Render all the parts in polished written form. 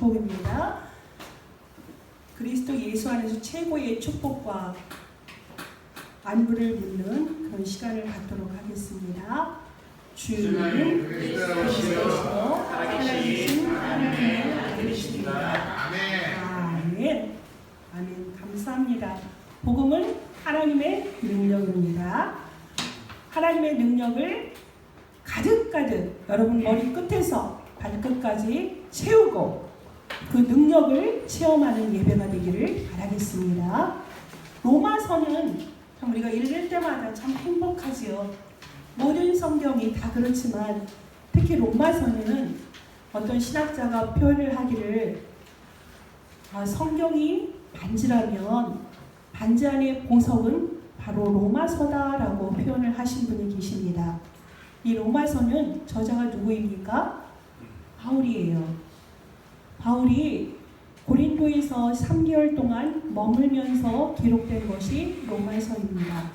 축복입니다. 그리스도 예수 안에서 최고의 축복과 안부를 묻는 그런 시간을 갖도록 하겠습니다. 주님 그리스도시로 살아계신 하나님의 아들이십니다. 아멘. 아멘. 감사합니다. 복음은 하나님의 능력입니다. 하나님의 능력을 가득가득 여러분 머리 끝에서 발끝까지 채우고 그 능력을 체험하는 예배가 되기를 바라겠습니다. 로마서는 참 우리가 읽을 때마다 참 행복하지요. 모든 성경이 다 그렇지만 특히 로마서는 어떤 신학자가 표현을 하기를 성경이 반지라면 반지 안의 보석은 바로 로마서다라고 표현을 하신 분이 계십니다. 이 로마서는 저자가 누구입니까? 바울이에요. 바울이 고린도에서 3개월 동안 머물면서 기록된 것이 로마서입니다.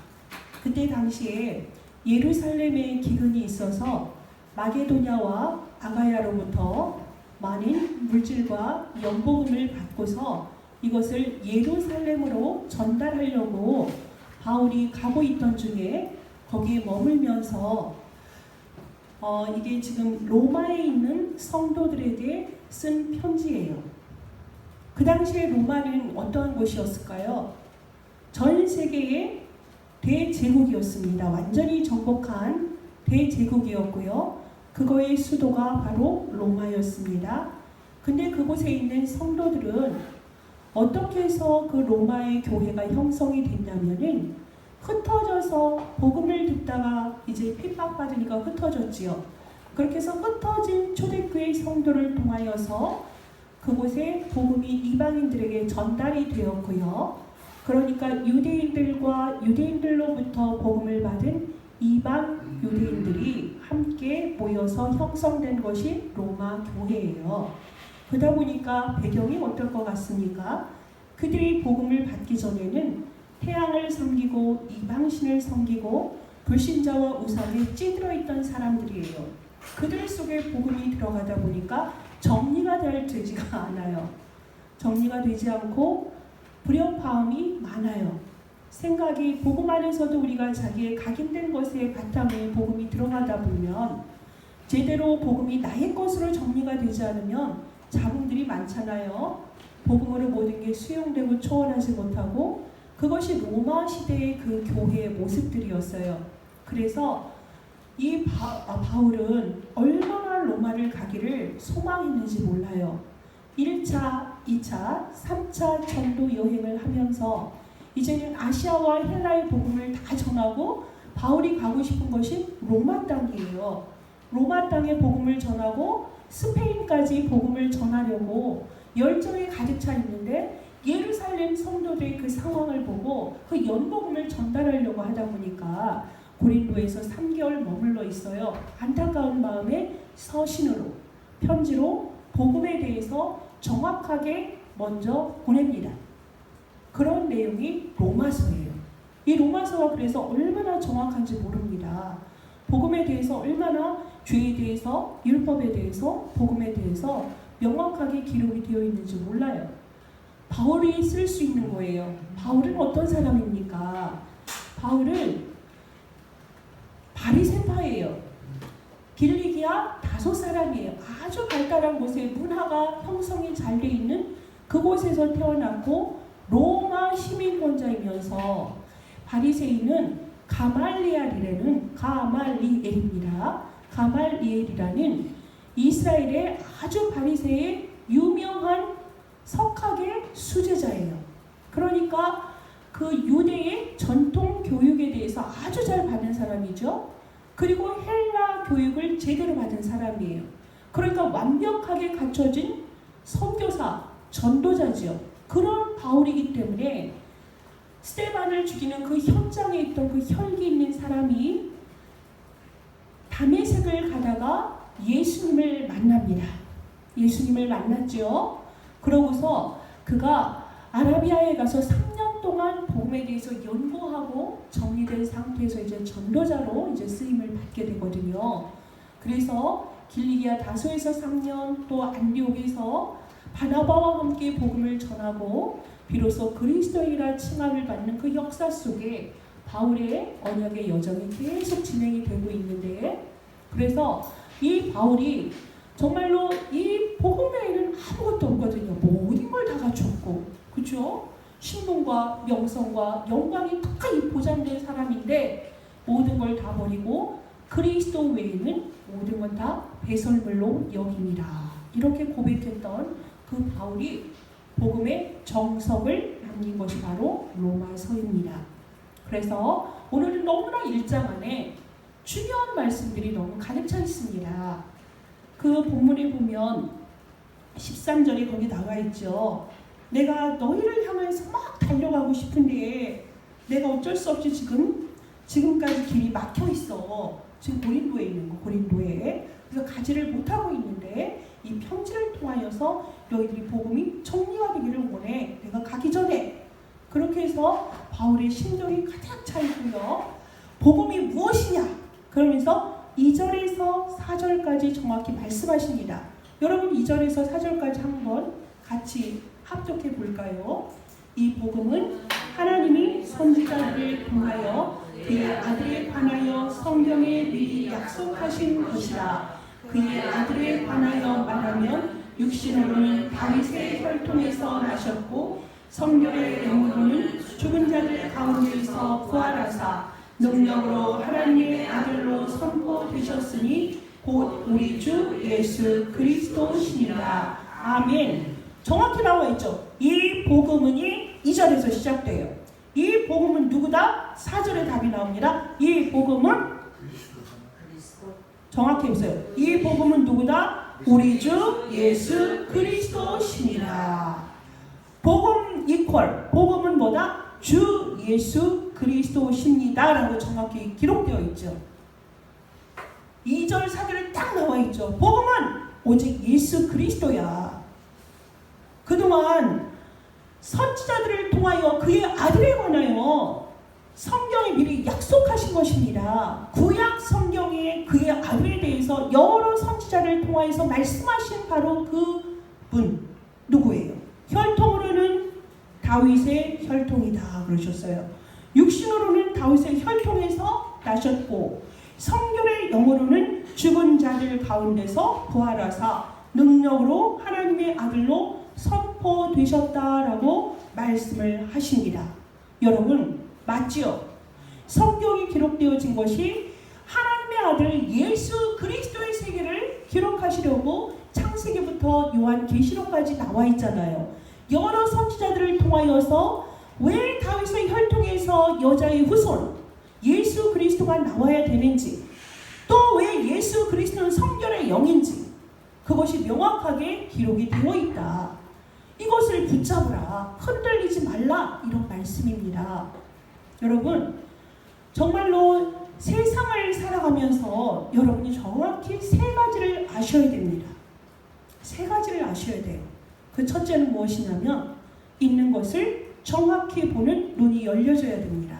그때 당시에 예루살렘에 기근이 있어서 마게도냐와 아가야로부터 많은 물질과 연복음을 받고서 이것을 예루살렘으로 전달하려고 바울이 가고 있던 중에 거기에 머물면서 이게 지금 로마에 있는 성도들에게 쓴 편지예요. 그 당시에 로마는 어떠한 곳이었을까요? 전 세계의 대제국이었습니다. 완전히 정복한 대제국이었고요. 그거의 수도가 바로 로마였습니다. 근데 그곳에 있는 성도들은 어떻게 해서 그 로마의 교회가 형성이 됐냐면은 흩어져서 복음을 듣다가 이제 핍박받으니까 흩어졌지요. 그렇게 해서 흩어진 초대교회 성도를 통하여서 그곳에 복음이 이방인들에게 전달이 되었고요. 그러니까 유대인들로부터 복음을 받은 이방 유대인들이 함께 모여서 형성된 것이 로마 교회예요. 그러다 보니까 배경이 어떨 것 같습니까? 그들이 복음을 받기 전에는 태양을 섬기고 이방신을 섬기고 불신자와 우상에 찌들어 있던 사람들이에요. 그들 속에 복음이 들어가다 보니까 정리가 되지가 않아요. 정리가 되지 않고 불협화음이 많아요. 생각이 복음 안에서도 우리가 자기의 각인된 것에 바탕에 복음이 들어가다 보면 제대로 복음이 나의 것으로 정리가 되지 않으면 잡음들이 많잖아요. 복음으로 모든 게 수용되고 초월하지 못하고 그것이 로마 시대의 그 교회의 모습들이었어요. 그래서 이 바울은 얼마나 로마를 가기를 소망했는지 몰라요. 1차, 2차, 3차 전도 여행을 하면서 이제는 아시아와 헬라의 복음을 다 전하고 바울이 가고 싶은 것이 로마 땅이에요. 로마 땅에 복음을 전하고 스페인까지 복음을 전하려고 열정이 가득 차 있는데 예루살렘 성도들의 그 상황을 보고 그 연복음을 전달하려고 하다 보니까 고린도에서 3개월 머물러 있어요. 안타까운 마음에 서신으로 편지로 복음에 대해서 정확하게 먼저 보냅니다. 그런 내용이 로마서예요. 이 로마서가 그래서 얼마나 정확한지 모릅니다. 복음에 대해서 얼마나 죄에 대해서 율법에 대해서 복음에 대해서 명확하게 기록이 되어 있는지 몰라요. 바울이 쓸 수 있는 거예요. 바울은 어떤 사람입니까? 바울은 바리새파예요. 길리기아 다소 사람이에요. 아주 발달한 곳에 문화가 형성이 잘 돼 있는 그곳에서 태어났고 로마 시민권자이면서 바리새인은 가말리엘입니다. 가말리엘이라는 이스라엘의 아주 바리새의 유명한 석학의 수제자예요. 그러니까 그 유대의 전통 교육에 대해서 아주 잘 받은 사람이죠. 그리고 헬라 교육을 제대로 받은 사람이에요. 그러니까 완벽하게 갖춰진 선교사, 전도자지요. 그런 바울이기 때문에 스데반을 죽이는 그 현장에 있던 그 혈기 있는 사람이 다메섹을 가다가 예수님을 만납니다. 예수님을 만났죠. 그러고서 그가 아라비아에 가서 3년 동안 복음에 대해서 연구하고 정리된 상태에서 이제 전도자로 이제 쓰임을 받게 되거든요. 그래서 길리기아 다소에서 3년, 또 안디옥에서 바나바와 함께 복음을 전하고 비로소 그리스도인이라 칭함을 받는 그 역사 속에 바울의 언약의 여정이 계속 진행이 되고 있는데, 그래서 이 바울이 정말로 이 복음 외에는 아무것도 없거든요. 모든 걸 다 갖췄고, 그렇죠? 신분과 명성과 영광이 다 보장된 사람인데 모든 걸 다 버리고 그리스도 외에는 모든 건 다 배설물로 여깁니다. 이렇게 고백했던 그 바울이 복음의 정석을 남긴 것이 바로 로마서입니다. 그래서 오늘은 너무나 1장 안에 중요한 말씀들이 너무 가득 차 있습니다. 그 본문에 보면 13절이 거기 나와 있죠. 내가 너희를 향해서 막 달려가고 싶은데 내가 어쩔 수 없이 지금까지 길이 막혀 있어. 지금 고린도에 있는 거, 고린도에. 그래서 가지를 못하고 있는데 이 편지를 통하여서 너희들이 복음이 정리가 되기를 원해. 내가 가기 전에. 그렇게 해서 바울의 심정이 가득 차 있고요. 복음이 무엇이냐? 그러면서 2절에서 4절까지 정확히 말씀하십니다. 여러분 2절에서 4절까지 한번 같이 합독해 볼까요? 이 복음은 하나님이 선지자들을 통하여 그의 아들에 관하여 성경에 미리 약속하신 것이라. 그의 아들에 관하여 말하면 육신으로는 다윗의 혈통에서 나셨고 성결의 영으로는 죽은 자들 가운데서 부활하사 능력으로 하나님의 아들로 선포되셨으니 곧 우리 주 예수 그리스도시니라. 아멘. 정확히 나와 있죠. 이 복음은이 2절에서 시작돼요. 이 복음은 누구다? 4절에 답이 나옵니다. 이 복음은 정확히 보세요. 이 복음은 누구다? 우리 주 예수 그리스도시니라. 복음 이퀄 복음은 뭐다? 주 예수 그리스도십니다 라고 정확히 기록되어 있죠. 2절 4절에 딱 나와 있죠. 복음은 오직 예수 그리스도야. 그동안 선지자들을 통하여 그의 아들에 관하여 성경에 미리 약속하신 것입니다. 구약 성경에 그의 아들에 대해서 여러 선지자를 통하여서 말씀하신 바로 그 분 누구예요? 혈통으로는 다윗의 혈통이다 그러셨어요. 육신으로는 다윗의 혈통에서 나셨고 성결의 영으로는 죽은 자들 가운데서 부활하사 능력으로 하나님의 아들로 선포되셨다라고 말씀을 하십니다. 여러분 맞지요? 성경이 기록되어진 것이 하나님의 아들 예수 그리스도의 세계를 기록하시려고 창세기부터 요한계시록까지 나와 있잖아요. 여러 선지자들을 통하여서 왜 다윗의 혈통에서 여자의 후손 예수 그리스도가 나와야 되는지, 또 왜 예수 그리스도는 성결의 영인지 그것이 명확하게 기록이 되어 있다. 이것을 붙잡으라. 흔들리지 말라. 이런 말씀입니다. 여러분 정말로 세상을 살아가면서 여러분이 정확히 세 가지를 아셔야 됩니다. 세 가지를 아셔야 돼요. 그 첫째는 무엇이냐면 있는 것을 정확히 보는 눈이 열려져야 됩니다.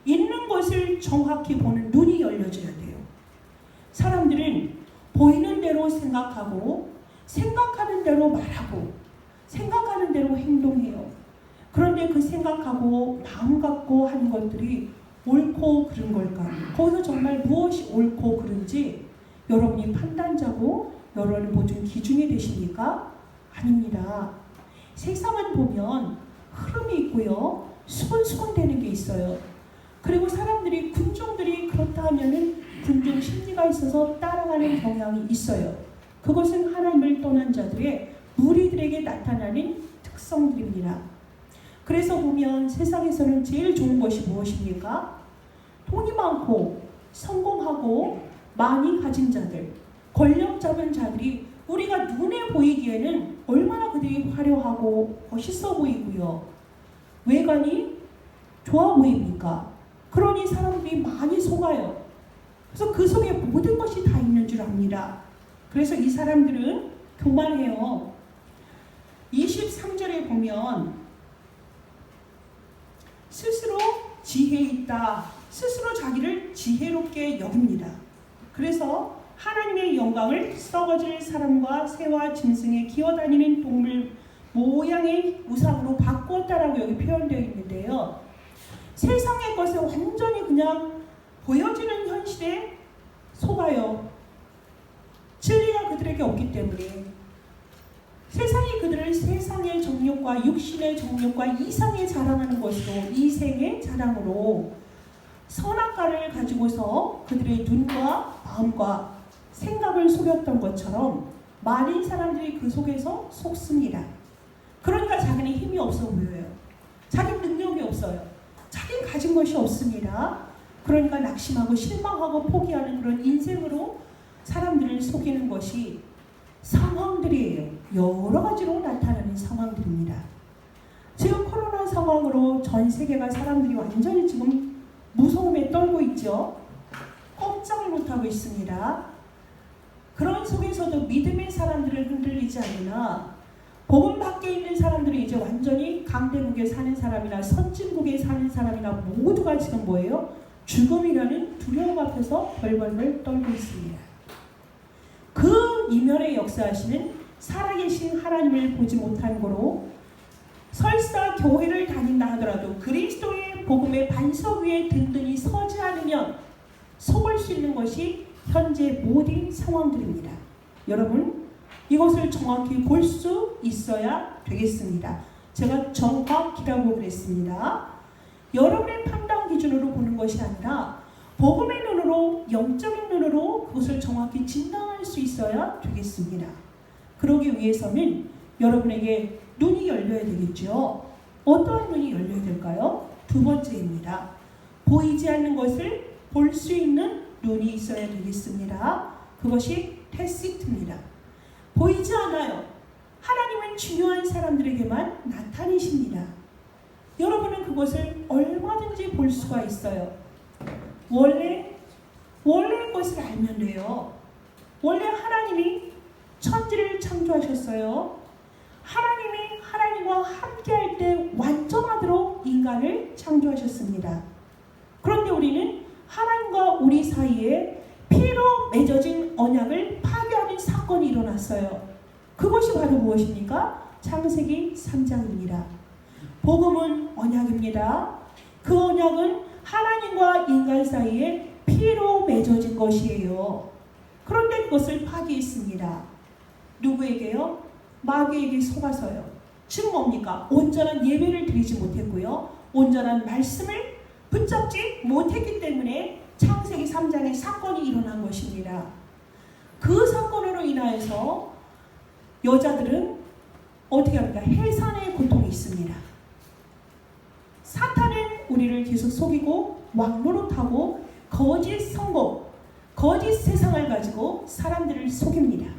있는 것을 정확히 보는 눈이 열려져야 돼요. 사람들은 보이는 대로 생각하고 생각하는 대로 말하고 생각하는 대로 행동해요. 그런데 그 생각하고 마음 갖고 하는 것들이 옳고 그른 걸까요? 거기서 정말 무엇이 옳고 그른지 여러분이 판단자고 여러분이 모든 기준이 되십니까? 아닙니다. 세상은 보면 흐름이 있고요. 수근수근 되는 게 있어요. 그리고 사람들이 군중들이 그렇다 하면은 군중 심리가 있어서 따라가는 경향이 있어요. 그것은 하나님을 떠난 자들의 무리들에게 나타나는 특성들입니다. 그래서 보면 세상에서는 제일 좋은 것이 무엇입니까? 돈이 많고 성공하고 많이 가진 자들, 권력 잡은 자들이 우리가 눈에 보이기에는 얼마나 그들이 화려하고 멋있어 보이고요. 외관이 좋아 보입니까? 그러니 사람들이 많이 속아요. 그래서 그 속에 모든 것이 다 있는 줄 압니다. 그래서 이 사람들은 교만해요. 23절에 보면 스스로 지혜 있다. 스스로 자기를 지혜롭게 여깁니다. 그래서 하나님의 영광을 썩어질 사람과 새와 짐승에 기어다니는 동물 모양의 우상으로 바꾸었다라고 여기 표현되어 있는데요. 세상의 것에 완전히 그냥 보여지는 현실에 속아요. 진리가 그들에게 없기 때문에 세상이 그들을 세상의 정욕과 육신의 정욕과 이상에 자랑하는 것으로, 이생의 자랑으로 선악과를 가지고서 그들의 눈과 마음과 생각을 속였던 것처럼 많은 사람들이 그 속에서 속습니다. 그러니까 자기는 힘이 없어 보여요. 자기 능력이 없어요. 자기 가진 것이 없습니다. 그러니까 낙심하고 실망하고 포기하는 그런 인생으로 사람들을 속이는 것이 상황들이에요. 여러 가지로 나타나는 상황들입니다. 지금 코로나 상황으로 전 세계가 사람들이 완전히 지금 무서움에 떨고 있죠. 꼼짝을 못하고 있습니다. 그런 속에서도 믿음의 사람들을 흔들리지 않으나 복음 밖에 있는 사람들이 이제 완전히 강대국에 사는 사람이나 선진국에 사는 사람이나 모두가 지금 뭐예요? 죽음이라는 두려움 앞에서 벌벌벌 떨고 있습니다. 그 이면에 역사하시는 살아계신 하나님을 보지 못한 거로 설사 교회를 다닌다 하더라도 그리스도의 복음의 반석 위에 든든히 서지 않으면 속을 수 있는 것이 현재 모든 상황들입니다. 여러분, 이것을 정확히 볼 수 있어야 되겠습니다. 제가 정확히라고 그랬습니다. 여러분의 판단 기준으로 보는 것이 아니라 복음의 눈으로, 영적인 눈으로 그것을 정확히 진단할 수 있어야 되겠습니다. 그러기 위해서는 여러분에게 눈이 열려야 되겠죠. 어떠한 눈이 열려야 될까요? 두 번째입니다. 보이지 않는 것을 볼 수 있는 눈이 있어야 되겠습니다. 그것이 테시트입니다. 보이지 않아요. 하나님은 중요한 사람들에게만 나타내십니다. 여러분은 그것을 얼마든지 볼 수가 있어요. 원래 것을 알면 돼요. 원래 하나님이 천지를 창조하셨어요. 하나님이 하나님과 함께할 때 완전하도록 인간을 창조하셨습니다. 그런데 우리는 하나님과 우리 사이에 피로 맺어진 언약을 파괴하는 사건이 일어났어요. 그것이 바로 무엇입니까? 창세기 3장입니다. 복음은 언약입니다. 그 언약은 하나님과 인간 사이에 피로 맺어진 것이에요. 그런데 그것을 파괴했습니다. 누구에게요? 마귀에게 속아서요. 즉 뭡니까? 온전한 예배를 드리지 못했고요. 온전한 말씀을 붙잡지 못했기 때문에 창세기 3장의 사건이 일어난 것입니다. 그 사건으로 인하여서 여자들은 어떻게 합니까? 해산의 고통이 있습니다. 사탄은 우리를 계속 속이고 왕노릇하고 거짓 성공, 거짓 세상을 가지고 사람들을 속입니다.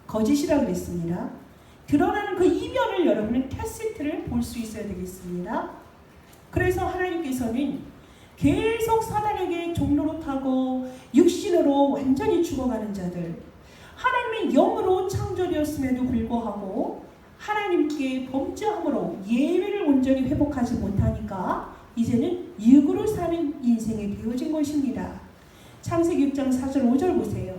거짓이라고 그랬습니다. 드러나는 그 이면을 여러분은 테스트를 볼 수 있어야 되겠습니다. 그래서 하나님께서는 계속 사단에게 종노릇하고 육신으로 완전히 죽어가는 자들, 하나님의 영으로 창조되었음에도 불구하고 하나님께 범죄함으로 예외를 온전히 회복하지 못하니까 이제는 육으로 사는 인생이 되어진 것입니다. 창세기 6장 4절 5절 보세요.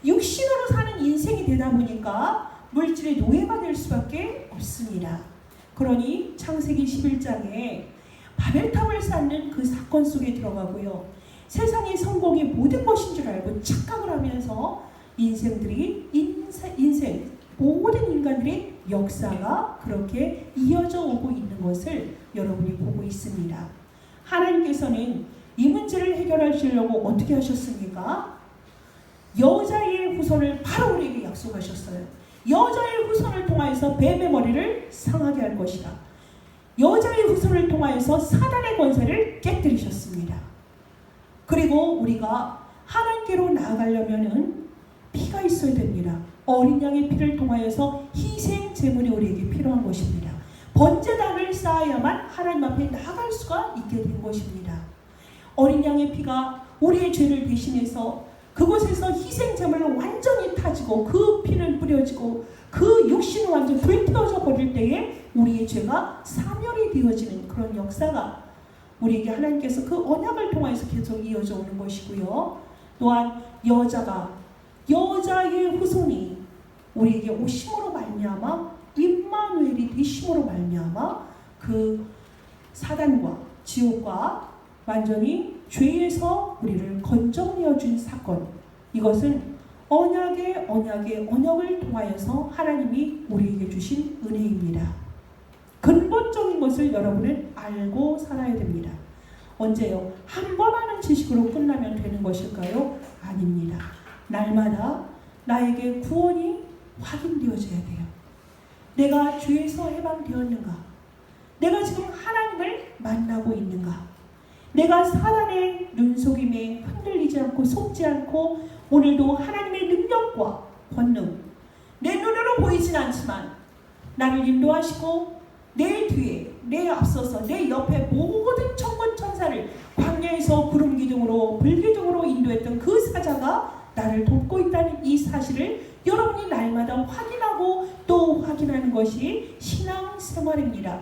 육신으로 사는 인생이 되다 보니까 물질의 노예가 될 수밖에 없습니다. 그러니 창세기 11장에 바벨탑을 쌓는 그 사건 속에 들어가고요. 세상의 성공이 모든 것인 줄 알고 착각을 하면서 인생 모든 인간들의 역사가 그렇게 이어져 오고 있는 것을 여러분이 보고 있습니다. 하나님께서는 이 문제를 해결하시려고 어떻게 하셨습니까? 여자의 후손을 바로 우리에게 약속하셨어요. 여자의 후손을 통하여서 뱀의 머리를 상하게 할 것이다. 여자의 후손을 통하여서 사단의 권세를 깨뜨리셨습니다. 그리고 우리가 하나님께로 나아가려면은 피가 있어야 됩니다. 어린 양의 피를 통하여서 희생 제물이 우리에게 필요한 것입니다. 번제단을 쌓아야만 하나님 앞에 나아갈 수가 있게 된 것입니다. 어린 양의 피가 우리의 죄를 대신해서 그곳에서 희생 제물을 완전히 타지고 그 피는 뿌려지고 그 육신은 완전히 불태워져 버릴 때에 우리의 죄가 사멸이 되어지는 그런 역사가 우리에게 하나님께서 그 언약을 통해서 계속 이어져 오는 것이고요. 또한 여자가 여자의 후손이 우리에게 오심으로 말미암아 임마누엘이 되심으로 말미암아 그 사단과 지옥과 완전히 죄에서 우리를 건져내어 준 사건, 이것은 언약을 통하여서 하나님이 우리에게 주신 은혜입니다. 근본적인 것을 여러분은 알고 살아야 됩니다. 언제요? 한 번 하는 지식으로 끝나면 되는 것일까요? 아닙니다. 날마다 나에게 구원이 확인되어져야 돼요. 내가 죄에서 해방되었는가? 내가 지금 하나님을 만나고 있는가? 내가 사단의 눈속임에 흔들리지 않고 속지 않고 오늘도 하나님의 능력과 권능, 내 눈으로 보이진 않지만 나를 인도하시고 내 뒤에, 내 앞서서, 내 옆에 모든 천군 천사를 광야에서 구름 기둥으로 불기둥으로 인도했던 그 사자가 나를 돕고 있다는 이 사실을 여러분이 날마다 확인하고 또 확인하는 것이 신앙생활입니다.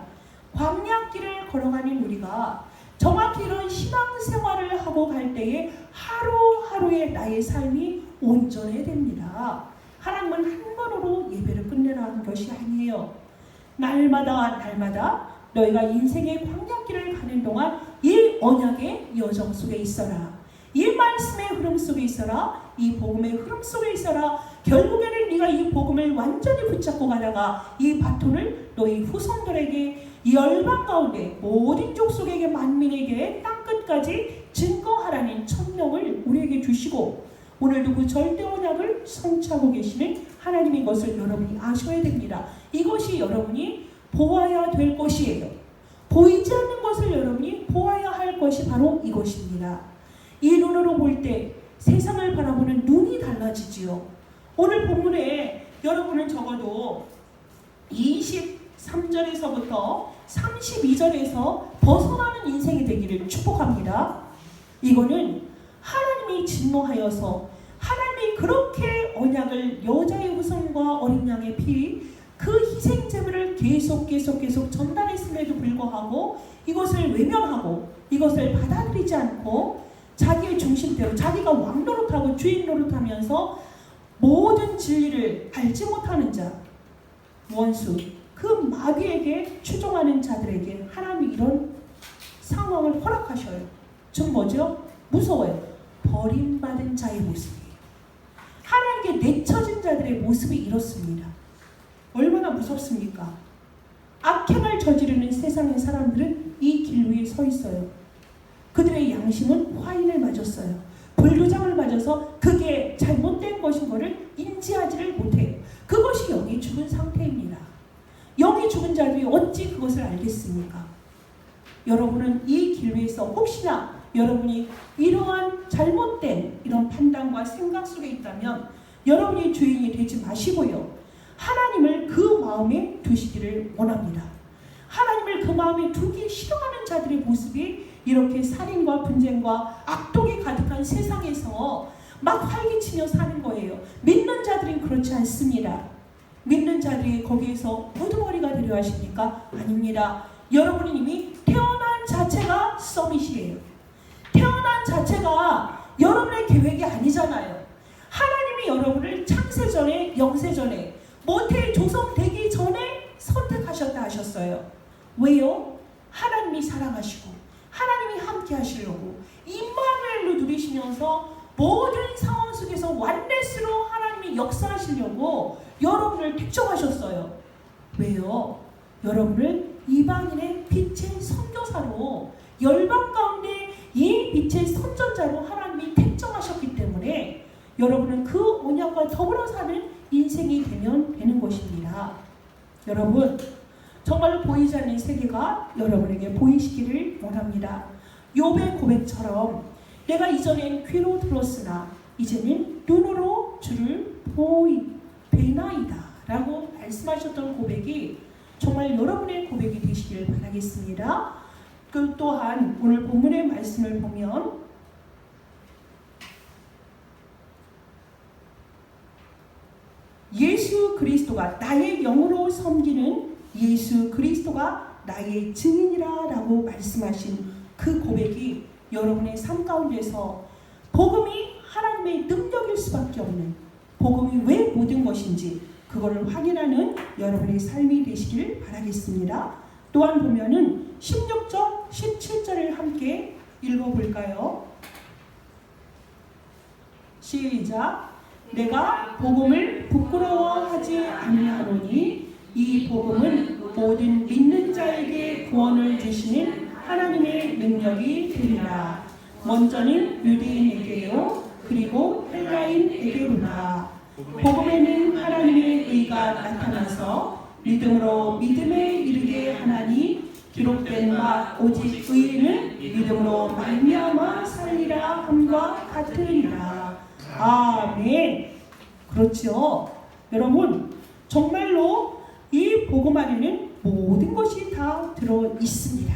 광야길을 걸어가는 우리가 정확히 이런 신앙생활을 하고 갈 때에 하루하루의 나의 삶이 온전해야 됩니다. 하나님은 한 번으로 예배를 끝내라는 것이 아니에요. 날마다 너희가 인생의 광야길을 가는 동안 이 언약의 여정 속에 있어라. 이 말씀의 흐름 속에 있어라. 이 복음의 흐름 속에 있어라. 결국에는 네가 이 복음을 완전히 붙잡고 가다가 이 바톤을 너희 후손들에게 이 열방 가운데 모든 족속에게 만민에게 땅끝까지 증거하라는 천명을 우리에게 주시고 오늘도 그 절대 언약을 성취하고 계시는 하나님인 것을 여러분이 아셔야 됩니다. 이것이 여러분이 보아야 될 것이에요. 보이지 않는 것을 여러분이 보아야 할 것이 바로 이것입니다. 이 눈으로 볼 때 세상을 바라보는 눈이 달라지지요. 오늘 본문에 여러분은 적어도 23절에서부터 32절에서 벗어나는 인생이 되기를 축복합니다. 이거는 하나님이 진노하여서 하나님이 그렇게 언약을 여자의 후손과 어린 양의 피 그 희생 제물을 계속 전달했음에도 불구하고 이것을 외면하고 이것을 받아들이지 않고 자기의 중심대로 자기가 왕 노릇하고 주인 노릇하면서 모든 진리를 알지 못하는 자, 원수, 그 마귀에게 추종하는 자들에게 하나님이 이런 상황을 허락하셔요. 즉 뭐죠? 무서워요. 버림받은 자의 모습이에요. 하나님께 내쳐진 자들의 모습이 이렇습니다. 얼마나 무섭습니까? 악행을 저지르는 세상의 사람들은 이 길 위에 서 있어요. 그들의 양심은 화인을 맞았어요. 불교장을 맞아서 그게 잘못된 것인 것을 인지하지를 못해요. 그것이 영이 죽은 상태입니다. 영이 죽은 자들이 어찌 그것을 알겠습니까? 여러분은 이 길 위에서 혹시나 여러분이 이러한 잘못된 이런 판단과 생각 속에 있다면 여러분이 주인이 되지 마시고요. 하나님을 그 마음에 두시기를 원합니다. 하나님을 그 마음에 두기 싫어하는 자들의 모습이 이렇게 살인과 분쟁과 악독이 가득한 세상에서 막 활기치며 사는 거예요. 믿는 자들은 그렇지 않습니다. 믿는 자들이 거기에서 우두머리가 되려 하십니까? 아닙니다. 여러분은 이미 태어난 자체가 서밋이에요. 태어난 자체가 여러분의 계획이 아니잖아요. 하나님이 여러분을 창세전에 영세전에 모태 조성되기 전에 선택하셨다 하셨어요. 왜요? 하나님이 사랑하시고 하나님이 함께 하시려고 임마누엘로 누리시면서 모든 상황 속에서 완넷으로 하나님이 역사하시려고 여러분을 택정하셨어요. 왜요? 여러분을 이방인의 빛의 선교사로 열방 가운데 이 빛의 선전자로 하나님이 택정하셨기 때문에 여러분은 그 언약과 더불어 사는 인생이 되면 되는 것입니다. 여러분 정말로 보이지 않는 세계가 여러분에게 보이시기를 원합니다. 욥의 고백처럼 내가 이전엔 귀로 들었으나 이제는 눈으로 주를 뵈나이다 라고 말씀하셨던 고백이 정말 여러분의 고백이 되시기를 바라겠습니다. 그 또한 오늘 본문의 말씀을 보면 예수 그리스도가 나의 영으로 섬기는 예수 그리스도가 나의 증인이라 라고 말씀하신 그 고백이 여러분의 삶 가운데서 복음이 하나님의 능력일 수밖에 없는 복음이 왜 모든 것인지 그거를 확인하는 여러분의 삶이 되시길 바라겠습니다. 또한 보면은 16절, 17절을 함께 읽어볼까요? 시작. 내가 복음을 부끄러워하지 아니하노니 이 복음은 모든 믿는 자에게 구원을 주시는 하나님의 능력이 되리라. 먼저는 유대인에게요 그리고 헬라인에게로다. 복음에는 하나님의 의가 나타나서 믿음으로 믿음에 이르게 하나니 기록된 바 오직 의인은 믿음으로 말미암아 살리라 함과 같으리라. 아멘. 그렇죠. 여러분 정말로 이 복음 안에는 모든 것이 다 들어 있습니다.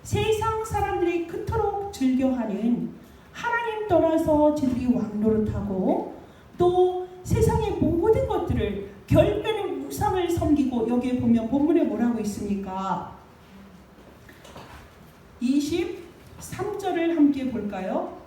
세상 사람들이 그토록 즐겨하는 하나님 떠나서 저들이 왕노릇하고 또 세상의 모든 것들을 결국에는 우상을 섬기고 여기에 보면 본문에 뭐라고 있습니까? 23절을 함께 볼까요?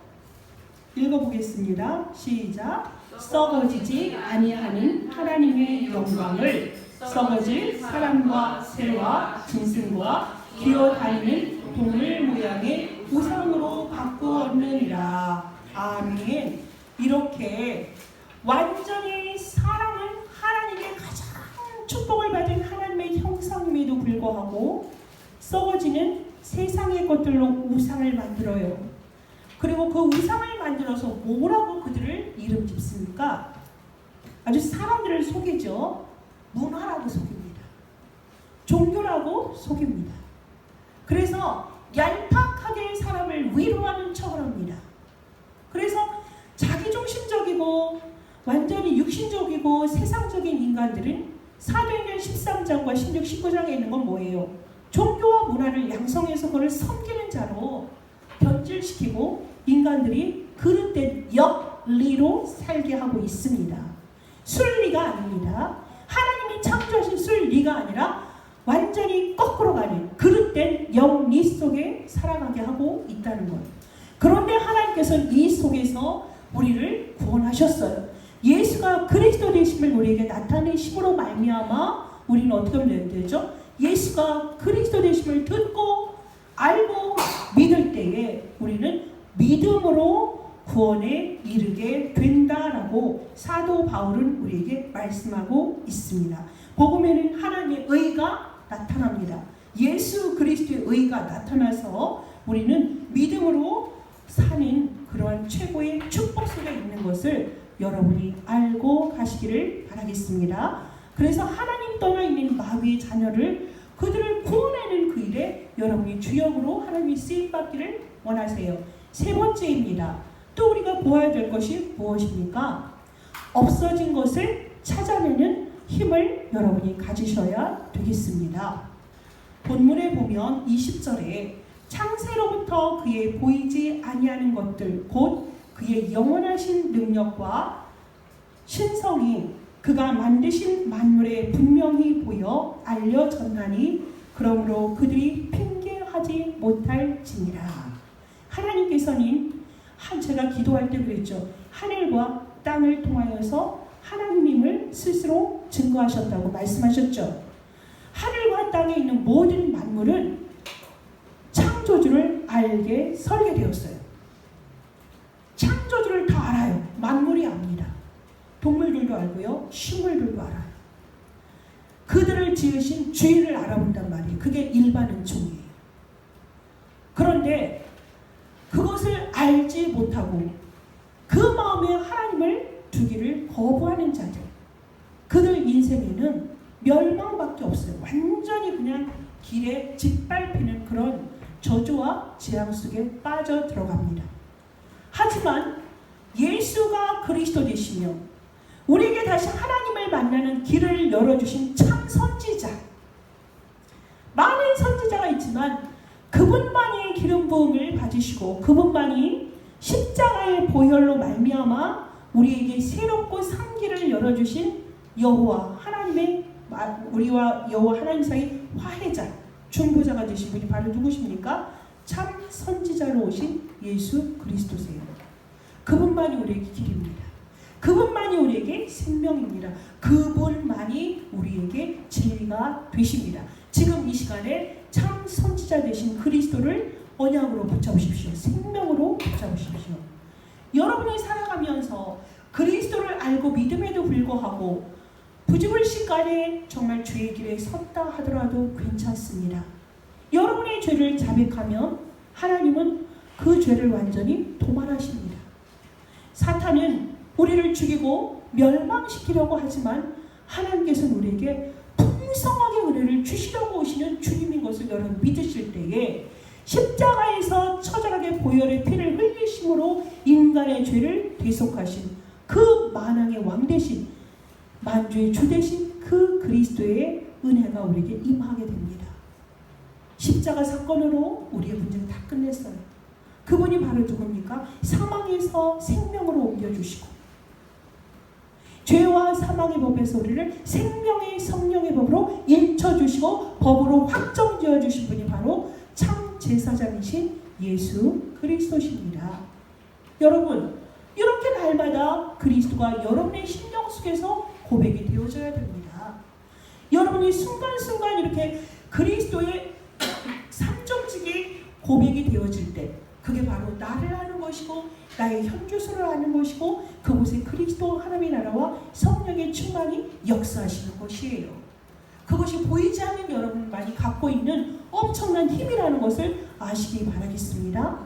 읽어보겠습니다. 시작. 썩어지지 아니하는 하나님의 영광을 썩어질 사람과 새와 짐승과 기어다니는 동물 모양의 우상으로 바꾸었느니라. 아멘. 이렇게 완전히 사람은 하나님의 가장 축복을 받은 하나님의 형상임에도 불구하고 썩어지는 세상의 것들로 우상을 만들어요. 그리고 그 우상을 만들어서 뭐라고 그들을 이름 짓습니까? 아주 사람들을 속이죠. 문화라고 속입니다. 종교라고 속입니다. 그래서 얄팍하게 사람을 위로하는 척을 합니다. 그래서 자기중심적이고 완전히 육신적이고 세상적인 인간들은 사도행전 13장과 16, 19장에 있는 건 뭐예요? 종교와 문화를 양성해서 그걸 섬기는 자로 변질시키고 인간들이 그릇된 역리로 살게 하고 있습니다. 순리가 아닙니다. 하나님이 창조하신 순리가 아니라 완전히 거꾸로 가는 그릇된 영리 속에 살아가게 하고 있다는 것. 그런데 하나님께서는 이 속에서 우리를 구원하셨어요. 예수가 그리스도 되심을 우리에게 나타내심으로 말미암아 우리는 어떻게 하면 되죠? 예수가 그리스도 되심을 듣고 알고 믿을 때에 우리는 믿음으로 구원에 이르게 된다라고 사도 바울은 우리에게 말씀하고 있습니다. 복음에는 하나님의 의가 나타납니다. 예수 그리스도의 의가 나타나서 우리는 믿음으로 사는 그러한 최고의 축복 속에 있는 것을 여러분이 알고 가시기를 바라겠습니다. 그래서 하나님 떠나 있는 마귀의 자녀를 그들을 구원하는 그 일에 여러분이 주역으로 하나님이 쓰임받기를 원하세요. 세 번째입니다. 또 우리가 보아야 될 것이 무엇입니까? 없어진 것을 찾아내는 힘을 여러분이 가지셔야 되겠습니다. 본문에 보면 20절에 창세로부터 그의 보이지 아니하는 것들 곧 그의 영원하신 능력과 신성이 그가 만드신 만물에 분명히 보여 알려졌나니 그러므로 그들이 핑계하지 못할지니라. 하나님께서는 제가 기도할 때 그랬죠. 하늘과 땅을 통하여서 하나님임을 스스로 증거하셨다고 말씀하셨죠. 하늘과 땅에 있는 모든 만물은 창조주를 알게 설계되었어요. 창조주를 다 알아요. 만물이 압니다. 동물들도 알고요. 식물들도 알아요. 그들을 지으신 주인을 알아본단 말이에요. 그게 일반 은총이에요. 그런데 그것을 알지 못하고 그 마음에 하나님을 두기를 거부하는 자들, 그들 인생에는 멸망밖에 없어요. 완전히 그냥 길에 짓밟히는 그런 저주와 재앙 속에 빠져 들어갑니다. 하지만 예수가 그리스도 되시며 우리에게 다시 하나님을 만나는 길을 열어주신 참 선지자, 많은 선지자가 있지만 그분만이 기름 부음을 받으시고 그분만이 십자가의 보혈로 말미암아 우리에게 새롭고 산 길을 열어주신 여호와 하나님의 우리와 여호와 하나님 사이 화해자, 중보자가 되신 분이 바로 누구십니까? 참 선지자로 오신 예수 그리스도세요. 그분만이 우리에게 길입니다. 그분만이 우리에게 생명입니다. 그분만이 우리에게 진리가 되십니다. 지금 이 시간에 참 선지자 되신 그리스도를 언약으로 붙잡으십시오. 생명으로 붙잡으십시오. 여러분이 살아가면서 그리스도를 알고 믿음에도 불구하고 부지불식간에 정말 죄의 길에 섰다 하더라도 괜찮습니다. 여러분의 죄를 자백하면 하나님은 그 죄를 완전히 도말하십니다. 사탄은 우리를 죽이고 멸망시키려고 하지만 하나님께서는 우리에게 풍성하게 은혜를 주시려고 오시는 주님인 것을 여러분 믿으실 때에 십자가에서 처절하게 보혈의 피를 흘리심으로 인간의 죄를 대속하신 그 만왕의 왕 되신 만주의 주 되신 그 그리스도의 은혜가 우리에게 임하게 됩니다. 십자가 사건으로 우리의 문제를 다 끝냈어요. 그분이 바로 누굽니까? 사망에서 생명으로 옮겨주시고 죄와 사망의 법에서 우리를 생명의 성령의 법으로 일쳐주시고 법으로 확정지어주신 분이 바로 참 제사장이신 예수 그리스도십니다. 여러분, 이렇게 날마다 그리스도가 여러분의 심령 속에서 고백이 되어져야 됩니다. 여러분이 순간순간 이렇게 그리스도의 삼점찍이 고백이 되어질 때 그게 바로 나를 아는 것이고 나의 현주소를 아는 것이고 그곳에 그리스도 하나님의 나라와 성령의 충만이 역사하시는 것이에요. 그것이 보이지 않는 여러분만이 갖고 있는 엄청난 힘이라는 것을 아시기 바라겠습니다.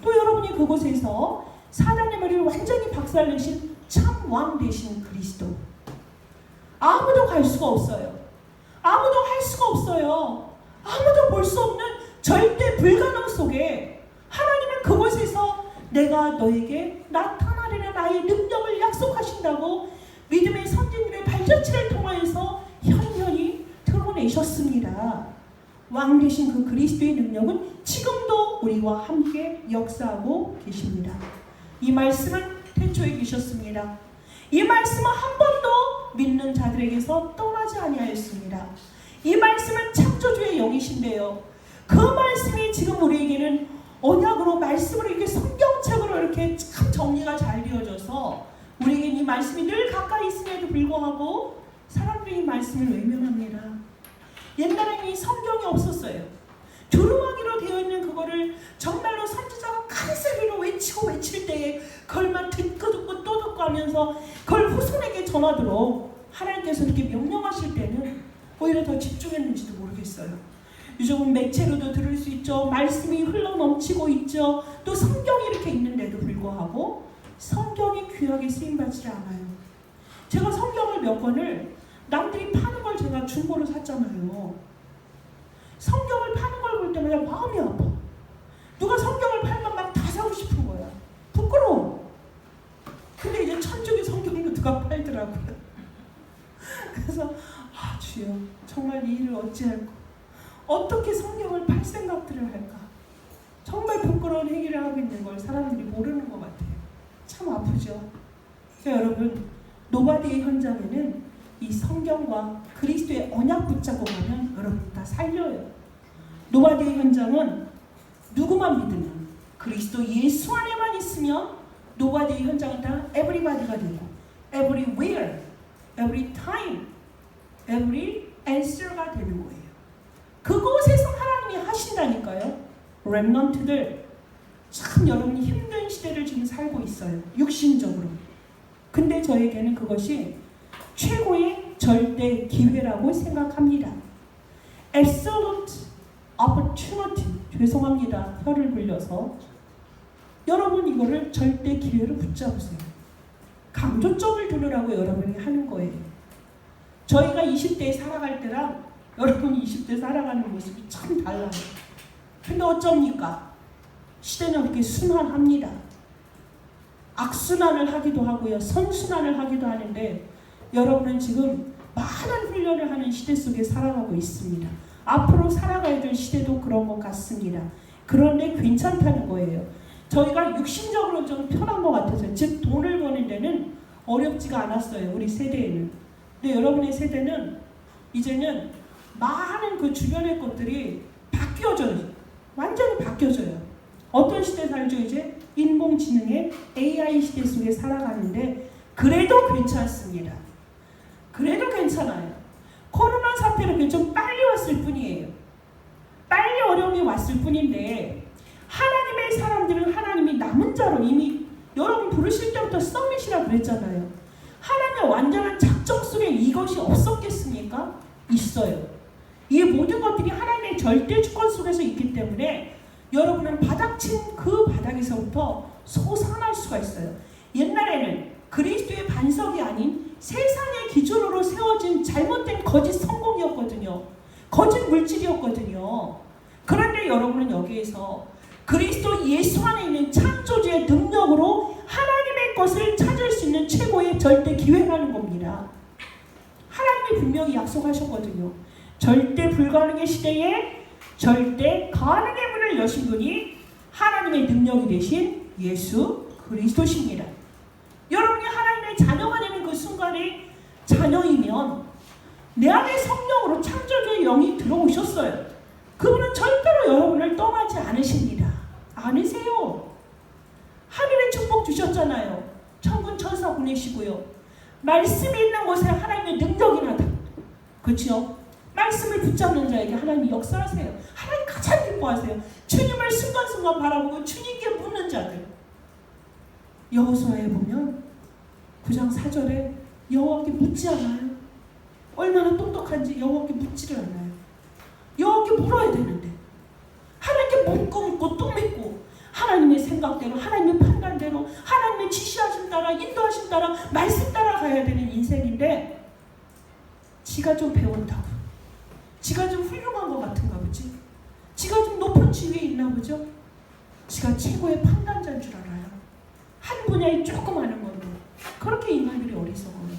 또 여러분이 그곳에서 사단의 머리를 완전히 박살내신 참 왕 되신 그리스도, 아무도 갈 수가 없어요. 아무도 할 수가 없어요. 아무도 볼 수 없는 절대 불가능 속에 하나님은 그곳에서 내가 너에게 나타나리라 나의 능력을 약속하신다고 믿음의 선진들의 발자취를 통하여서 현현히 드러내셨습니다. 왕 되신 그 그리스도의 능력은 지금도 우리와 함께 역사하고 계십니다. 이 말씀은 태초에 계셨습니다. 이 말씀은 한 번도 믿는 자들에게서 떠나지 아니하였습니다. 이 말씀은 창조주의 영이신데요. 그 말씀이 지금 우리에게는 언약으로 말씀으로 이렇게 성경책으로 이렇게 참 정리가 잘 되어져서 우리에게는 이 말씀이 늘 가까이 있음에도 불구하고 사람들이 이 말씀을 외면합니다. 옛날에는 이 성경이 없었어요. 두루마기로 되어 있는 그거를 정말로 선지자가 큰 소리로 외치고 외칠 때에 그걸만 듣고 또 듣고 하면서 그걸 후손에게 전하도록 하나님께서 이렇게 명령하실 때는 오히려 더 집중했는지도 모르겠어요. 요즘은 매체로도 들을 수 있죠. 말씀이 흘러넘치고 있죠. 또 성경이 이렇게 있는데도 불구하고 성경이 귀하게 쓰임받지 않아요. 제가 성경을 몇 권을 남들이 파는 걸 제가 중고로 샀잖아요. 성경을 파는 걸 볼 때마다 마음이 아파. 누가 성경을 팔면 막 다 사고 싶은 거야. 부끄러워. 근데 이제 천주교 성경도 누가 팔더라고요. 그래서 주여 정말 이 일을 어찌할까? 어떻게 성경을 팔 생각들을 할까? 정말 부끄러운 행위를 하고 있는 걸 사람들이 모르는 것 같아요. 참 아프죠. 그러니까 여러분, 노바디의 현장에는 이 성경과 그리스도의 언약 붙잡고 가면 여러분 다 살려요. 노바디의 현장은 누구만 믿으면 그리스도 예수 안에만 있으면 노바디의 현장은 다 everybody가 되고 everywhere, every time, every answer가 되는 거예요. 그곳에서 하나님이 하신다니까요. 렘넌트들 참 여러분이 힘든 시대를 지금 살고 있어요. 육신적으로. 근데 저에게는 그것이 최고의 절대 기회라고 생각합니다. Absolute opportunity. 죄송합니다. 혀를 굴려서. 여러분 이거를 절대 기회로 붙잡으세요. 강조점을 두느라고 여러분이 하는 거예요. 저희가 20대에 살아갈 때랑 여러분이 20대 살아가는 모습이 참 달라요. 근데 어쩝니까? 시대는 그렇게 순환합니다. 악순환을 하기도 하고요. 선순환을 하기도 하는데 여러분은 지금 많은 훈련을 하는 시대 속에 살아가고 있습니다. 앞으로 살아가야 될 시대도 그런 것 같습니다. 그런데 괜찮다는 거예요. 저희가 육신적으로 좀 편한 것 같아서 즉 돈을 버는 데는 어렵지가 않았어요. 우리 세대에는. 근데 여러분의 세대는 이제는 많은 그 주변의 것들이 바뀌어져요. 완전히 바뀌어져요. 어떤 시대 살죠? 이제 인공지능의 AI 시대 속에 살아가는데 그래도 괜찮습니다. 그래도 괜찮아요. 코로나 사태는 좀 빨리 왔을 뿐이에요. 빨리 어려움이 왔을 뿐인데 하나님의 사람들은 하나님이 남은 자로 이미 여러분 부르실 때부터 서밋이라 그랬잖아요. 하나님의 완전한 작정 속에 이것이 없었겠습니까? 있어요. 이 모든 것들이 하나님의 절대 주권 속에서 있기 때문에 여러분은 바닥친 그 바닥에서부터 솟아날 수가 있어요. 옛날에는 그리스도의 반석이 아닌 세상의 기준으로 세워진 잘못된 거짓 성공이었거든요. 거짓 물질이었거든요. 그런데 여러분은 여기에서 그리스도 예수 안에 있는 창조주의 능력으로 하나님의 것을 찾을 수 있는 최고의 절대 기회라는 겁니다. 하나님이 분명히 약속하셨거든요. 절대 불가능의 시대에 절대 가능의 문을 여신 분이 하나님의 능력이 되신 예수 그리스도십니다. 여러분이 하나님의 자녀가 되는 그 순간에 자녀이면 내 안에 성령으로 창조주의 영이 들어오셨어요. 그분은 절대로 여러분을 떠나지 않으십니다. 않으세요. 하늘의 축복 주셨잖아요. 천군 천사 보내시고요. 말씀이 있는 곳에 하나님의 능력이 나다. 그렇죠? 말씀을 붙잡는 자에게 하나님이 역사하세요. 하나님 가장 기뻐하세요. 주님을 순간순간 바라보고 주님께 묻는 자들. 여호수아에 보면 9장 4절에 여호와께 묻지 않아요. 얼마나 똑똑한지 여호와께 묻지를 않아요. 여호와께 물어야 되는데 하나님께 묻고 또 묻고 하나님의 생각대로 하나님의 판단대로 하나님의 지시하신 따라 인도하신 따라 말씀 따라 가야 되는 인생인데 지가 좀 배웠다고 지가 좀 훌륭한 것 같은가 보지 지가 좀 높은 지위에 있나 보죠. 지가 최고의 판단자인 줄 알아요. 한 분야에 조금 아는 걸로 그렇게 인간들이 어리석어요.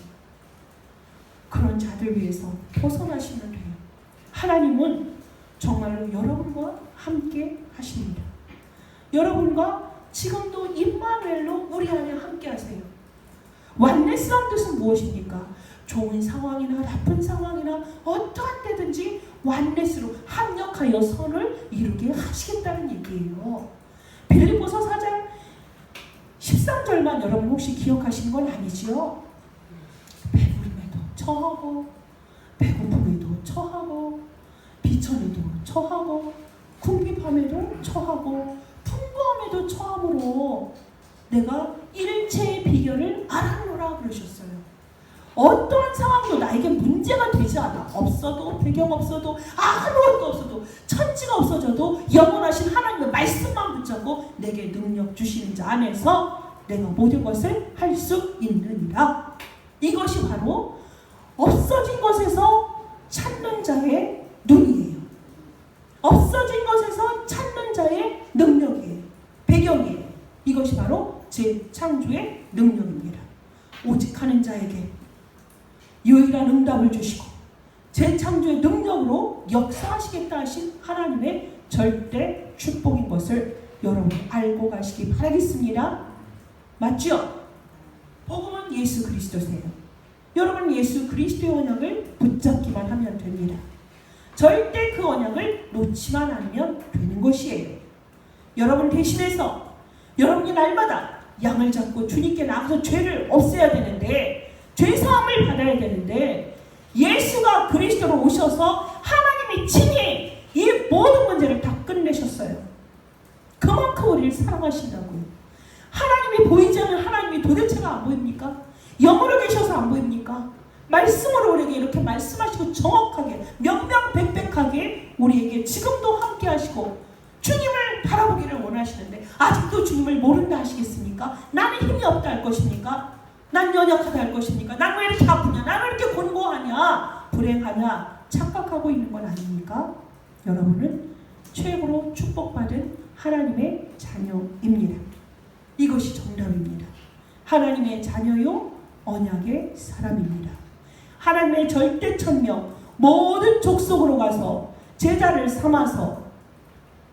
그런 자들 위해서 벗어나시면 돼요. 하나님은 정말로 여러분과 함께 하십니다. 여러분과 지금도 임마누엘로 우리 안에 함께 하세요. 완네스란 뜻은 무엇입니까? 좋은 상황이나 나쁜 상황이나 어떠한 때든지 완네스로 합력하여 선을 이루게 하시겠다는 얘기예요. 빌립보서 4장 13절만 여러분 혹시 기억하시는 건 아니지요? 배부름에도 처하고 배고픔에도 처하고 비천에도 처하고 궁핍함에도 처하고 풍부함에도 처함으로 내가 일체의 비결을 알아노라 그러셨어요. 어떠한 상황도 나에게 문제가 되지 않아. 없어도 배경 없어도 아무것도 없어도 천지가 없어져도 영원하신 하나님의 말씀만 붙잡고 내게 능력 주시는 자 안에서 내가 모든 것을 할 수 있느니라. 이것이 바로 없어진 것에서 찾는 자의 눈이에요. 없어진 것에서 찾는 자의 능력이에요. 배경이에요. 이것이 바로 재창조의 능력입니다. 오직 하는 자에게 유일한 응답을 주시고 재창조의 능력으로 역사하시겠다 하신 하나님의 절대 축복인 것을 여러분 알고 가시기 바라겠습니다. 맞죠? 복음은 예수 그리스도세요. 여러분 예수 그리스도의 언약을 붙잡기만 하면 됩니다. 절대 그 언약을 놓치만 않으면 되는 것이에요. 여러분 대신해서 여러분이 날마다 양을 잡고 주님께 나가서 죄를 없애야 되는데 죄사함을 받아야 되는데 예수가 그리스도로 오셔서 하나님이 친히 이 모든 문제를 다 끝내셨어요. 그만큼 우리를 사랑하신다고요. 하나님이 보이지 않는 하나님이 도대체가 안 보입니까? 영으로 계셔서 안 보입니까? 말씀으로 우리에게 이렇게 말씀하시고 정확하게 명명백백하게 우리에게 지금도 함께 하시고 주님을 바라보기를 원하시는데 아직도 주님을 모른다 하시겠습니까? 나는 힘이 없다 할 것입니까? 난 연약하다 할 것입니까? 난 왜 이렇게 아프냐? 난 왜 이렇게 곤고하냐? 불행하냐? 착각하고 있는 건 아닙니까? 여러분은 최고로 축복받은 하나님의 자녀입니다. 이것이 정답입니다. 하나님의 자녀요 언약의 사람입니다. 하나님의 절대 천명 모든 족속으로 가서 제자를 삼아서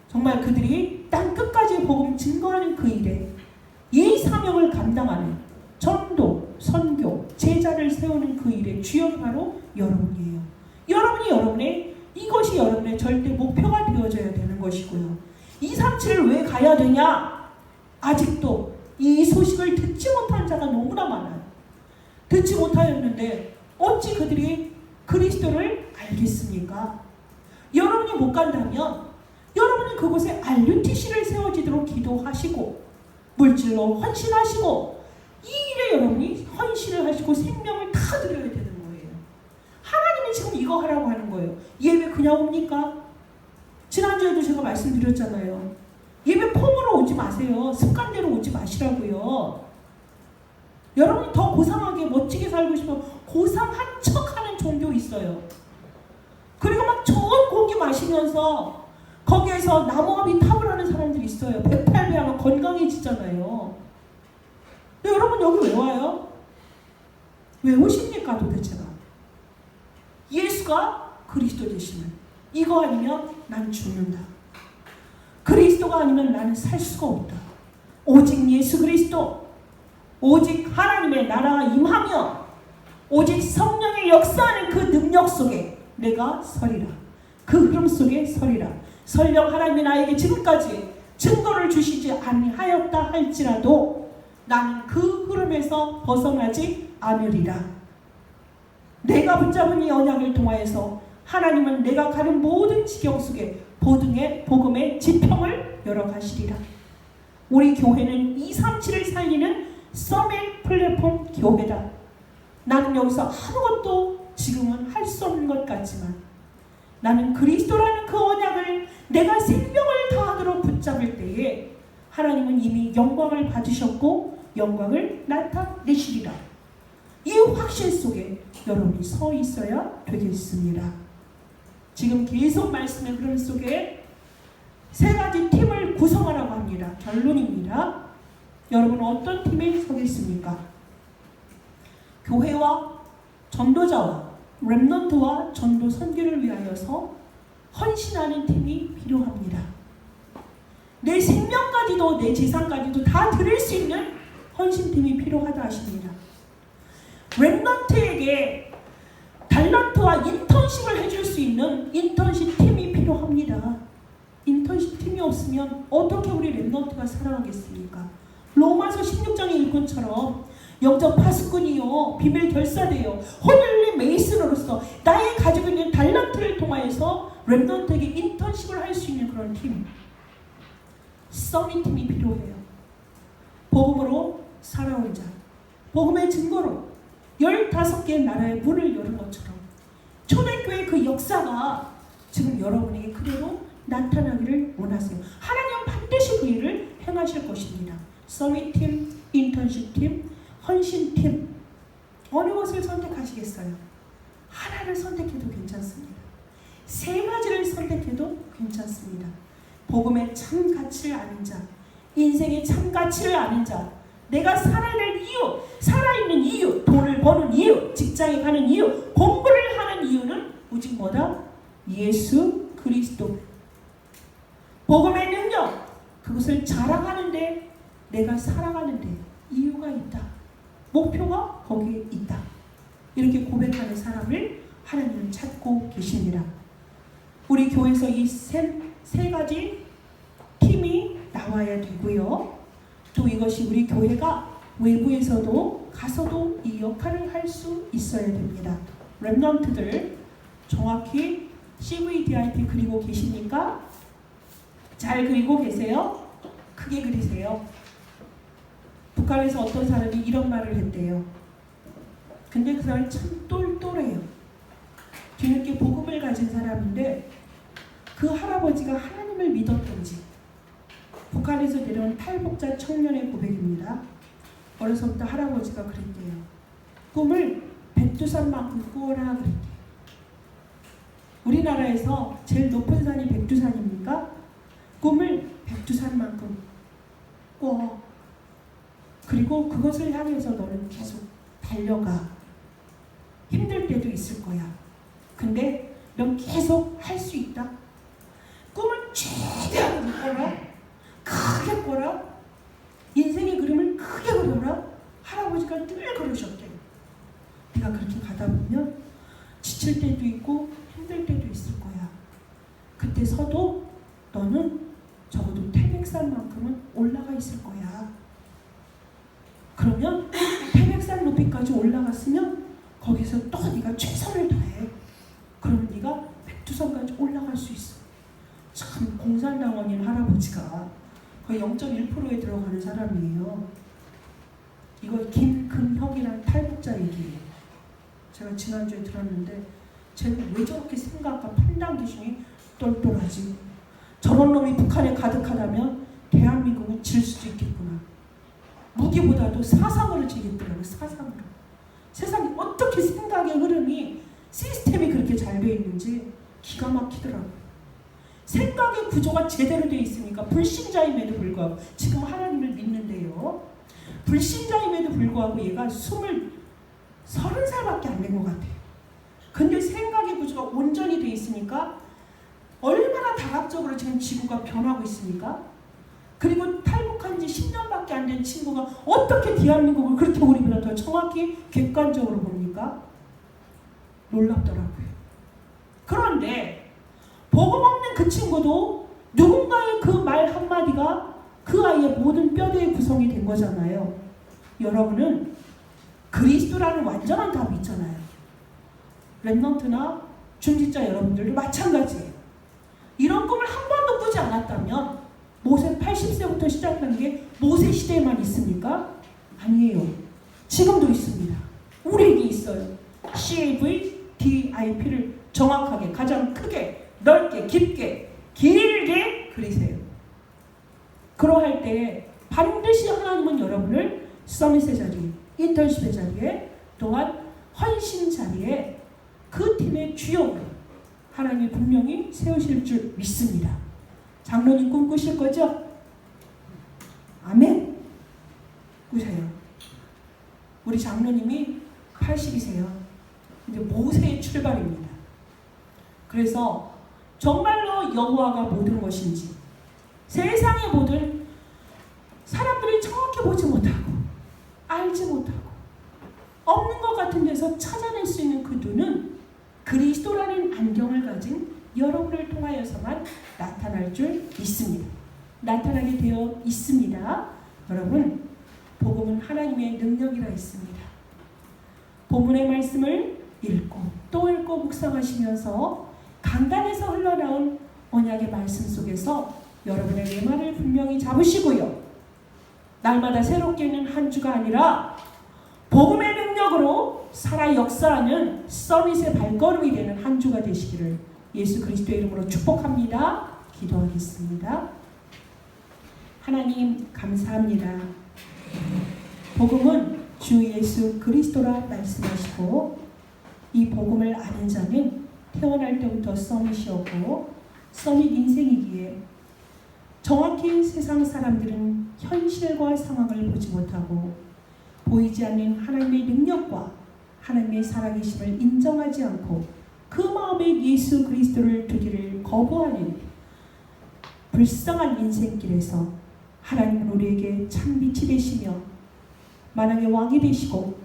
정말 그들이 땅 끝까지 복음 증거하는 그 일에 이 사명을 감당하는 전도, 선교, 제자를 세우는 그 일의 주역이 바로 여러분이에요. 여러분이 이것이 여러분의 절대 목표가 되어져야 되는 것이고요. 237을 왜 가야 되냐? 아직도 이 소식을 듣지 못한 자가 너무나 많아요. 듣지 못하였는데 어찌 그들이 그리스도를 알겠습니까? 여러분이 못 간다면 여러분은 그곳에 RUTC를 세워지도록 기도하시고 물질로 헌신하시고 이 일에 여러분이 헌신을 하시고 생명을 다 드려야 되는 거예요. 하나님이 지금 이거 하라고 하는 거예요. 예배 그냥 옵니까? 지난주에도 제가 말씀드렸잖아요. 예배 폼으로 오지 마세요. 습관대로 오지 마시라고요. 여러분이 더 고상하게 멋지게 살고 싶으면 고상한 척하는 종교 있어요. 그리고 막 좋은 공기 마시면서 거기에서 나무아비 탑을 하는 사람들이 있어요. 108배 하면 건강해지잖아요. 근데 여러분 여기 왜 와요? 왜 오십니까 도대체가? 예수가 그리스도 되시면 이거 아니면 난 죽는다. 그리스도가 아니면 나는 살 수가 없다. 오직 예수 그리스도, 오직 하나님의 나라가 임하며 오직 성령의 역사하는 그 능력 속에 내가 서리라. 그 흐름 속에 서리라. 설령 하나님이 나에게 지금까지 증거를 주시지 아니하였다 할지라도 나는 그 흐름에서 벗어나지 않으리라. 내가 붙잡은 이 언약을 통하여서 하나님은 내가 가는 모든 지경 속에 복음의 지평을 열어가시리라. 우리 교회는 237을 살리는 서밋 플랫폼 교회다. 나는 여기서 아무것도 지금은 할 수 없는 것 같지만 나는 그리스도라는 그 언약을 내가 생명을 다하도록 붙잡을 때에 하나님은 이미 영광을 받으셨고 영광을 나타내시리라. 이 확신 속에 여러분이 서 있어야 되겠습니다. 지금 계속 말씀의 흐름 속에 세 가지 팀을 구성하라고 합니다. 결론입니다. 여러분은 어떤 팀에 서겠습니까? 교회와 전도자와 렘넌트와 전도 선교를 위하여서 헌신하는 팀이 필요합니다. 내 생명까지도 내 재산까지도 다 드릴 수 있는 헌신팀이 필요하다 하십니다. 렘넌트에게 달란트와 인턴십을 해줄 수 있는 인턴십 팀이 필요합니다. 인턴십 팀이 없으면 어떻게 우리 렘넌트가 살아가겠습니까? 로마서 16장의 일꾼처럼 영적 파수꾼이요 비밀 결사대요 호밀리 메이슨으로서 나의 가지고 있는 달란트를 통하여서 렘넌트에게 인턴십을 할 수 있는 그런 팀, 서밋 팀이 필요해요. 복음으로 살아온 자, 복음의 증거로 15개의 나라의 문을 여는 것처럼 초대교회의 그 역사가 지금 여러분에게 그대로 나타나기를 원하세요. 하나님은 반드시 그 일을 행하실 것입니다. 서밋팀, 인턴십팀, 헌신팀, 어느 것을 선택하시겠어요? 하나를 선택해도 괜찮습니다. 세 가지를 선택해도 괜찮습니다. 복음의 참 가치를 아는 자, 인생의 참 가치를 아는 자, 내가 살아야 될 이유, 살아있는 이유, 돈을 버는 이유, 직장에 가는 이유, 공부를 하는 이유는 오직 뭐다? 예수 그리스도. 복음의 능력, 그것을 자랑하는데 내가 살아가는데 이유가 있다. 목표가 거기에 있다. 이렇게 고백하는 사람을 하나님은 찾고 계십니다. 우리 교회에서 이 세 가지 팀이 나와야 되고요. 또 이것이 우리 교회가 외부에서도 가서도 이 역할을 할 수 있어야 됩니다. 렘넌트들 정확히 CVDIP 그리고 계십니까? 잘 그리고 계세요? 크게 그리세요. 북한에서 어떤 사람이 이런 말을 했대요. 근데 그 사람이 참 똘똘해요. 뒤늦게 복음을 가진 사람인데 그 할아버지가 하나님을 믿었던지, 북한에서 내려온 탈북자 청년의 고백입니다. 어려서부터 할아버지가 그랬대요. 꿈을 백두산만큼 꾸어라 그랬대요. 우리나라에서 제일 높은 산이 백두산입니까? 꿈을 백두산만큼 꿔. 그리고 그것을 향해서 너는 계속 달려가. 힘들 때도 있을 거야. 근데 넌 계속 할 수 있다. 꿈을 최대한 꿔라. 크게 꿔라. 인생의 그림을 크게 그려라. 할아버지가 늘 그러셨대요. 네가 그렇게 가다 보면 지칠 때도 있고 힘들 때도 있을 거야. 그때 서도 너는 적어도 태백산만큼은 올라가 있을 거야. 그러면 태백산 높이까지 올라갔으면 거기서 또 네가 최선을 다해. 그러면 네가 백두산까지 올라갈 수 있어. 참 공산당원인 할아버지가 거의 0.1%에 들어가는 사람이에요. 이거 김금형이라는 탈북자 얘기예요. 제가 지난주에 들었는데 쟤는 왜 저렇게 생각과 판단 기준이 똘똘하지? 저런 놈이 북한에 가득하다면 대한민국은 질 수도 있겠구나. 무기보다도 사상으로 지겠더라고요. 사상으로. 세상에 어떻게 생각의 흐름이 시스템이 그렇게 잘 되어 있는지 기가 막히더라고요. 생각의 구조가 제대로 되어 있으니까 불신자임에도 불구하고 지금 하나님을 믿는데요. 불신자임에도 불구하고 얘가 30살밖에 안 된 것 같아요. 근데 생각의 구조가 온전히 되어 있으니까 얼마나 다각적으로 지금 지구가 변하고 있습니까? 그리고 탈북한 지 10년밖에 안 된 친구가 어떻게 대한민국을 그렇게 우리보다 더 정확히 객관적으로 봅니까? 놀랍더라고요. 그런데 복음 없는 그 친구도 누군가의 그 말 한마디가 그 아이의 모든 뼈대의 구성이 된 거잖아요. 여러분은 그리스도라는 완전한 답이 있잖아요. 랩넌트나 중직자 여러분들도 마찬가지예요. 이런 꿈을 한 번도 꾸지 않았다면 모세 80세부터 시작한 게 모세 시대에만 있습니까? 아니에요. 지금도 있습니다. 우리에게 있어요. CAVDIP를 정확하게 가장 크게 넓게 깊게 길게 그리세요. 그러할 때 반드시 하나님은 여러분을 서밋의 자리, 인턴십의 자리에 또한 헌신 자리에 그 팀의 주역으로 하나님이 분명히 세우실 줄 믿습니다. 장로님 꿈꾸실 거죠? 아멘? 꾸세요. 우리 장로님이 80이세요. 이제 모세의 출발입니다. 그래서 정말로 여호와가 모든 것인지 세상의 모든 사람들이 정확히 보지 못하고 알지 못하고 없는 것 같은 데서 찾아낼 수 있는 그 눈은 그리스도라는 안경을 가진 여러분을 통하여서만 나타날 줄 믿습니다. 나타나게 되어 있습니다. 여러분, 복음은 하나님의 능력이라 했습니다. 본문의 말씀을 읽고 또 읽고 묵상하시면서 강단에서 흘러나온 언약의 말씀 속에서 여러분의 내말을 분명히 잡으시고요. 날마다 새롭게는 한 주가 아니라 복음의 능력으로 살아 역사하는 서밋의 발걸음이 되는 한 주가 되시기를 예수 그리스도의 이름으로 축복합니다. 기도하겠습니다. 하나님 감사합니다. 복음은 주 예수 그리스도라 말씀하시고 이 복음을 아는 자는 태어날 때부터 서밋이었고 서밋 인생이기에 정확히 세상 사람들은 현실과 상황을 보지 못하고 보이지 않는 하나님의 능력과 하나님의 살아계심을 인정하지 않고 그 마음에 예수 그리스도를 두기를 거부하는 불쌍한 인생길에서 하나님은 우리에게 참 빛이 되시며 만왕의 왕이 되시고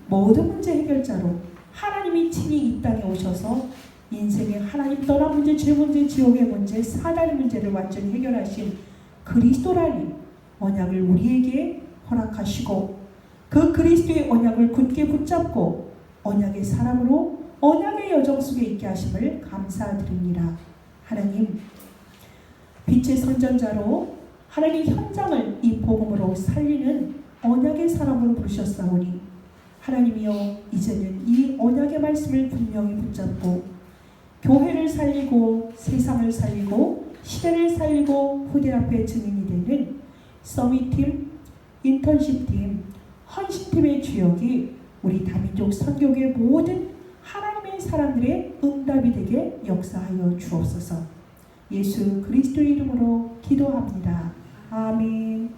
모든 문제 해결자로 하나님이 친히 이 땅에 오셔서 인생의 하나님 떠난 문제, 죄 문제, 지옥의 문제, 사단의 문제를 완전히 해결하신 그리스도라니 언약을 우리에게 허락하시고 그 그리스도의 언약을 굳게 붙잡고 언약의 사람으로 언약의 여정 속에 있게 하심을 감사드립니다. 하나님, 빛의 선전자로 하나님 현장을 이 복음으로 살리는 언약의 사람으로 부르셨사오니 하나님이여 이제는 이 언약의 말씀을 분명히 붙잡고 교회를 살리고 세상을 살리고 시대를 살리고 후대 앞에 증인이 되는 서밋팀, 인턴십팀, 헌신팀의 주역이 우리 다민족 선교의 모든 하나님의 사람들의 응답이 되게 역사하여 주옵소서. 예수 그리스도의 이름으로 기도합니다. 아멘.